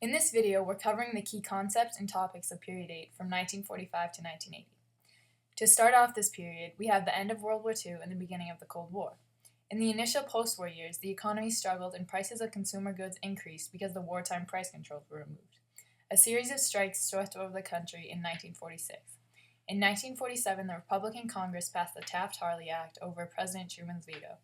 In this video, we're covering the key concepts and topics of Period 8 from 1945 to 1980. To start off this period, we have the end of World War II and the beginning of the Cold War. In the initial post-war years, the economy struggled and prices of consumer goods increased because the wartime price controls were removed. A series of strikes swept over the country in 1946. In 1947, the Republican Congress passed the Taft-Hartley Act over President Truman's veto.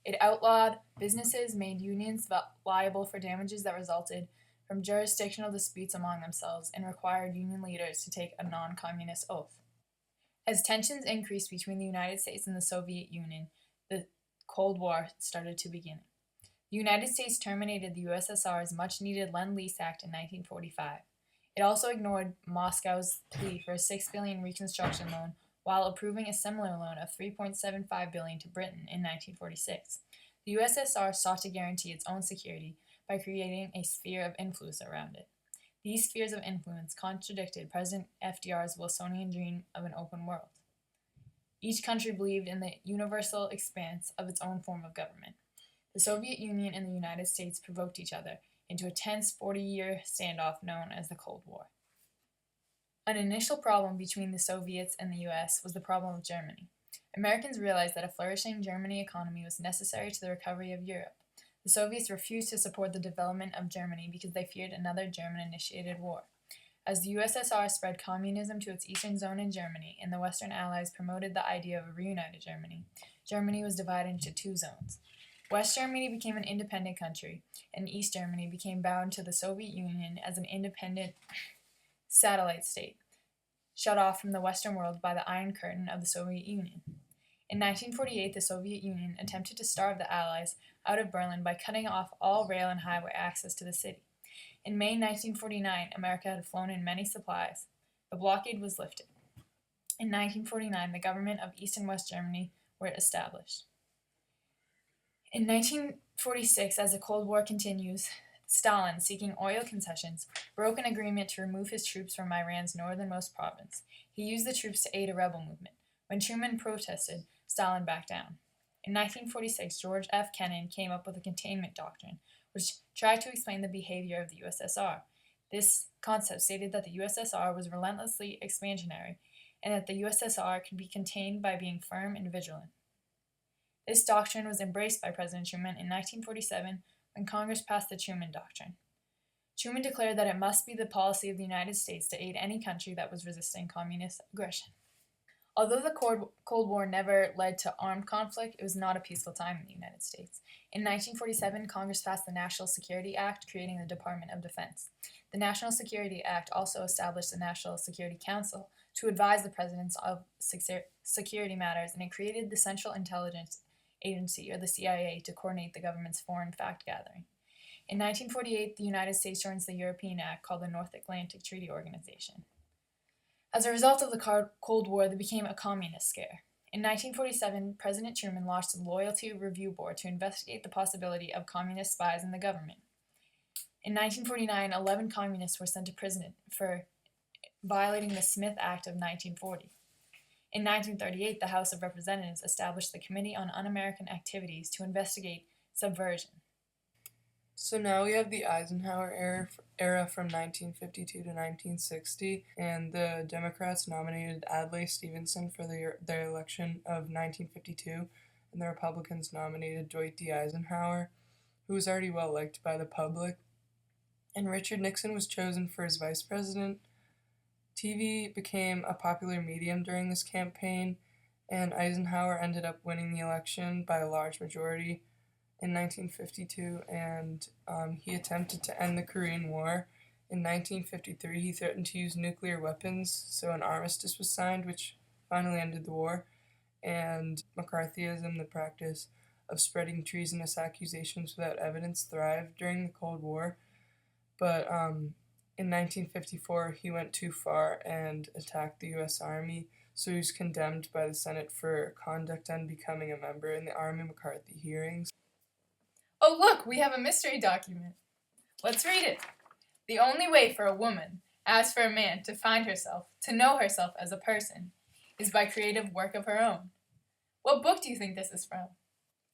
It outlawed businesses, made unions liable for damages that resulted from jurisdictional disputes among themselves, and required union leaders to take a non-communist oath. As tensions increased between the United States and the Soviet Union, the Cold War started to begin. The United States terminated the USSR's much-needed Lend-Lease Act in 1945. It also ignored Moscow's plea for a $6 billion reconstruction loan while approving a similar loan of $3.75 billion to Britain in 1946. The USSR sought to guarantee its own security by creating a sphere of influence around it. These spheres of influence contradicted President FDR's Wilsonian dream of an open world. Each country believed in the universal expanse of its own form of government. The Soviet Union and the United States provoked each other into a tense 40-year standoff known as the Cold War. An initial problem between the Soviets and the U.S. was the problem of Germany. Americans realized that a flourishing German economy was necessary to the recovery of Europe. The Soviets refused to support the development of Germany because they feared another German-initiated war. As the USSR spread communism to its eastern zone in Germany, and the Western Allies promoted the idea of a reunited Germany, Germany was divided into two zones. West Germany became an independent country, and East Germany became bound to the Soviet Union as an independent satellite state, shut off from the Western world by the Iron Curtain of the Soviet Union. In 1948, the Soviet Union attempted to starve the Allies out of Berlin by cutting off all rail and highway access to the city. In May 1949, America had flown in many supplies. The blockade was lifted. In 1949, the government of East and West Germany were established. In 1946, as the Cold War continues, Stalin, seeking oil concessions, broke an agreement to remove his troops from Iran's northernmost province. He used the troops to aid a rebel movement. When Truman protested, Stalin backed down. In 1946, George F. Kennan came up with a containment doctrine, which tried to explain the behavior of the USSR. This concept stated that the USSR was relentlessly expansionary and that the USSR could be contained by being firm and vigilant. This doctrine was embraced by President Truman in 1947 when Congress passed the Truman Doctrine. Truman declared that it must be the policy of the United States to aid any country that was resisting communist aggression. Although the Cold War never led to armed conflict, it was not a peaceful time in the United States. In 1947, Congress passed the National Security Act, creating the Department of Defense. The National Security Act also established the National Security Council to advise the presidents of security matters, and it created the Central Intelligence Agency, or the CIA, to coordinate the government's foreign fact-gathering. In 1948, the United States joins the European Act called the North Atlantic Treaty Organization. As a result of the Cold War, there became a communist scare. In 1947, President Truman launched the Loyalty Review Board to investigate the possibility of communist spies in the government. In 1949, 11 communists were sent to prison for violating the Smith Act of 1940. In 1938, the House of Representatives established the Committee on Un-American Activities to investigate subversion. So now we have the Eisenhower era from 1952 to 1960, and the Democrats nominated Adlai Stevenson for their election of 1952, and the Republicans nominated Dwight D. Eisenhower, who was already well liked by the public, and Richard Nixon was chosen for his vice president. TV became a popular medium during this campaign, and Eisenhower ended up winning the election by a large majority in 1952, and he attempted to end the Korean War. In 1953, he threatened to use nuclear weapons, so an armistice was signed, which finally ended the war, and McCarthyism, the practice of spreading treasonous accusations without evidence, thrived during the Cold War. But in 1954, he went too far and attacked the U.S. Army, so he was condemned by the Senate for conduct unbecoming a member in the Army-McCarthy hearings. Oh look, we have a mystery document. Let's read it. The only way for a woman, as for a man, to find herself, to know herself as a person, is by creative work of her own. What book do you think this is from?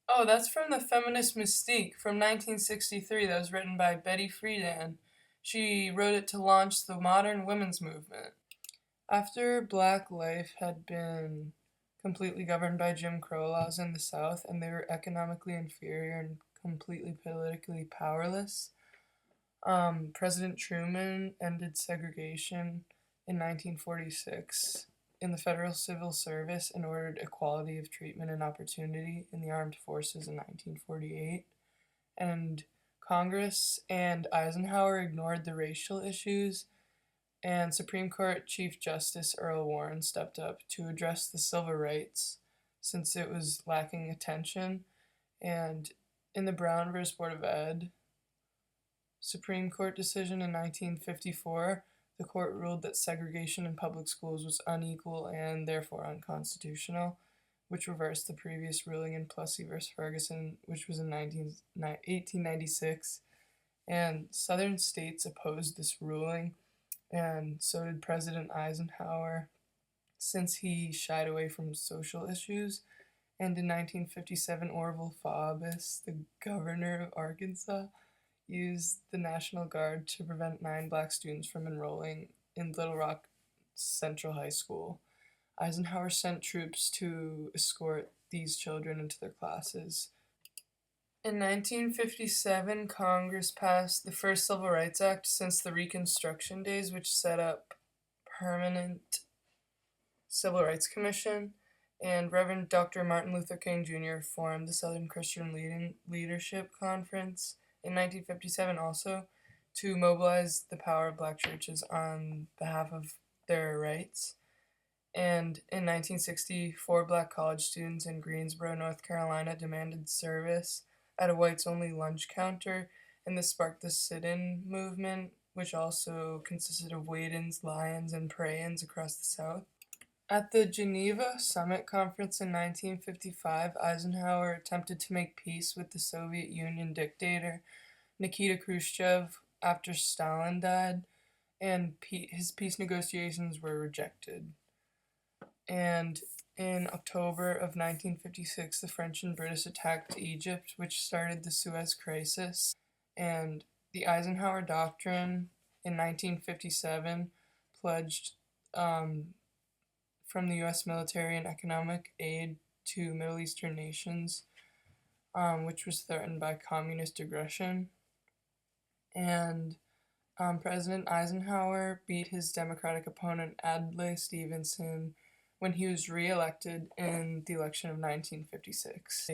Oh, that's from The Feminist Mystique from 1963 that was written by Betty Friedan. She wrote it to launch the modern women's movement. After Black life had been completely governed by Jim Crow laws in the South and they were economically inferior and completely politically powerless, President Truman ended segregation in 1946 in the Federal Civil Service and ordered equality of treatment and opportunity in the armed forces in 1948. And Congress and Eisenhower ignored the racial issues, and Supreme Court Chief Justice Earl Warren stepped up to address the civil rights since it was lacking attention. And in the Brown v. Board of Ed Supreme Court decision in 1954, the court ruled that segregation in public schools was unequal and therefore unconstitutional, which reversed the previous ruling in Plessy v. Ferguson, which was in 1896. And Southern states opposed this ruling, and so did President Eisenhower, since he shied away from social issues. And in 1957, Orville Faubus, the governor of Arkansas, used the National Guard to prevent 9 black students from enrolling in Little Rock Central High School. Eisenhower sent troops to escort these children into their classes. In 1957, Congress passed the first Civil Rights Act since the Reconstruction days, which set up permanent Civil Rights Commission, and Reverend Dr. Martin Luther King Jr. formed the Southern Christian Leadership Conference in 1957 also to mobilize the power of black churches on behalf of their rights. And in 1960, 4 black college students in Greensboro, North Carolina demanded service at a whites-only lunch counter, and this sparked the sit-in movement, which also consisted of wait-ins, lie-ins, and pray-ins across the South. At the Geneva Summit Conference in 1955, Eisenhower attempted to make peace with the Soviet Union dictator Nikita Khrushchev after Stalin died, and his peace negotiations were rejected. And in October of 1956, the French and British attacked Egypt, which started the Suez Crisis, and the Eisenhower Doctrine in 1957 pledged from the U.S. military and economic aid to Middle Eastern nations, which was threatened by communist aggression. And President Eisenhower beat his Democratic opponent Adlai Stevenson when he was re-elected in the election of 1956.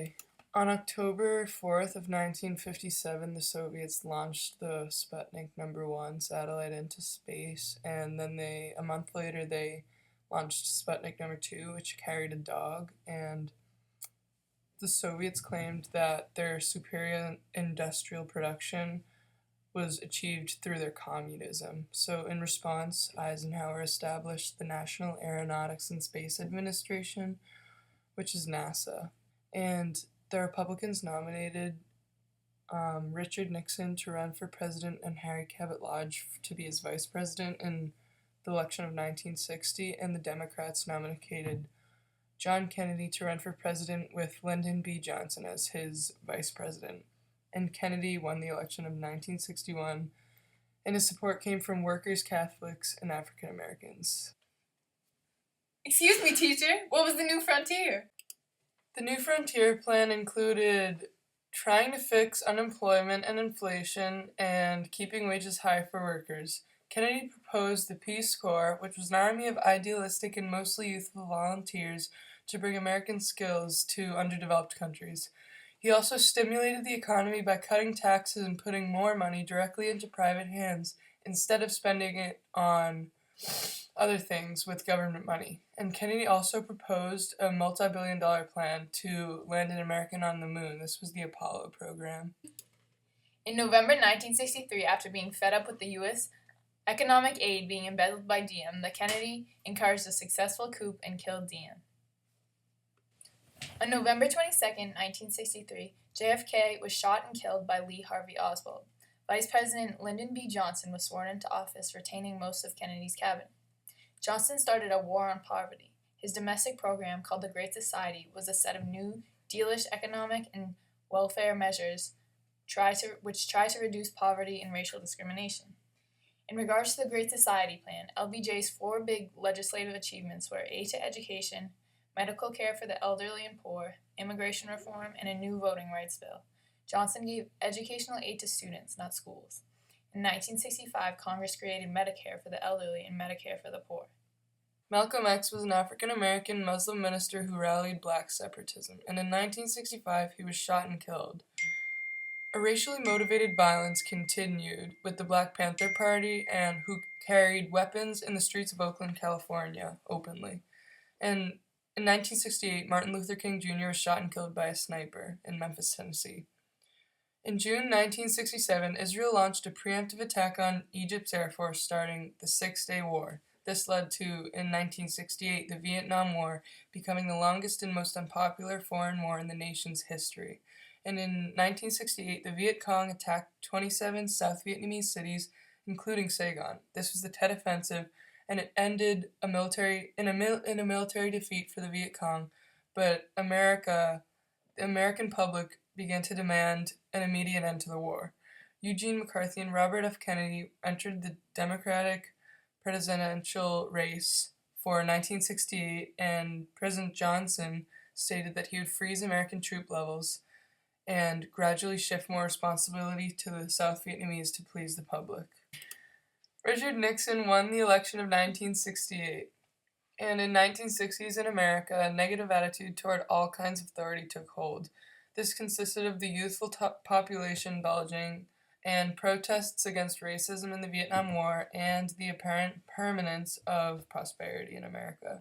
On October 4th of 1957, the Soviets launched the Sputnik #1 satellite into space, and then a month later, they launched Sputnik #2, which carried a dog, and the Soviets claimed that their superior industrial production was achieved through their communism. So in response, Eisenhower established the National Aeronautics and Space Administration, which is NASA. And the Republicans nominated Richard Nixon to run for president and Harry Cabot Lodge to be his vice president in the election of 1960, and the Democrats nominated John Kennedy to run for president with Lyndon B. Johnson as his vice president. And Kennedy won the election of 1961, and his support came from workers, Catholics, and African Americans. Excuse me, teacher, what was the New Frontier? The New Frontier plan included trying to fix unemployment and inflation and keeping wages high for workers. Kennedy proposed the Peace Corps, which was an army of idealistic and mostly youthful volunteers to bring American skills to underdeveloped countries. He also stimulated the economy by cutting taxes and putting more money directly into private hands instead of spending it on other things with government money. And Kennedy also proposed a multi-billion-dollar plan to land an American on the moon. This was the Apollo program. In November 1963, after being fed up with the U.S. economic aid being embezzled by Diem, the Kennedy encouraged a successful coup and killed Diem. On November 22, 1963, JFK was shot and killed by Lee Harvey Oswald. Vice President Lyndon B. Johnson was sworn into office, retaining most of Kennedy's cabinet. Johnson started a war on poverty. His domestic program, called the Great Society, was a set of New Dealish economic and welfare measures which try to reduce poverty and racial discrimination. In regards to the Great Society Plan, LBJ's four big legislative achievements were aid to education, medical care for the elderly and poor, immigration reform, and a new voting rights bill. Johnson gave educational aid to students, not schools. In 1965, Congress created Medicare for the elderly and Medicare for the poor. Malcolm X was an African American Muslim minister who rallied black separatism, and in 1965 he was shot and killed. A racially motivated violence continued with the Black Panther Party and who carried weapons in the streets of Oakland, California, openly. And in 1968, Martin Luther King Jr. was shot and killed by a sniper in Memphis, Tennessee. In June 1967, Israel launched a preemptive attack on Egypt's Air Force, starting the Six-Day War. This led to, in 1968, the Vietnam War becoming the longest and most unpopular foreign war in the nation's history. And in 1968, the Viet Cong attacked 27 South Vietnamese cities, including Saigon. This was the Tet Offensive, and it ended in a military defeat for the Viet Cong, but the American public began to demand an immediate end to the war. Eugene McCarthy and Robert F. Kennedy entered the Democratic presidential race for 1968, and President Johnson stated that he would freeze American troop levels and gradually shift more responsibility to the South Vietnamese to please the public. Richard Nixon won the election of 1968, and in 1960s in America, a negative attitude toward all kinds of authority took hold. This consisted of the youthful population bulging and protests against racism in the Vietnam War and the apparent permanence of prosperity in America.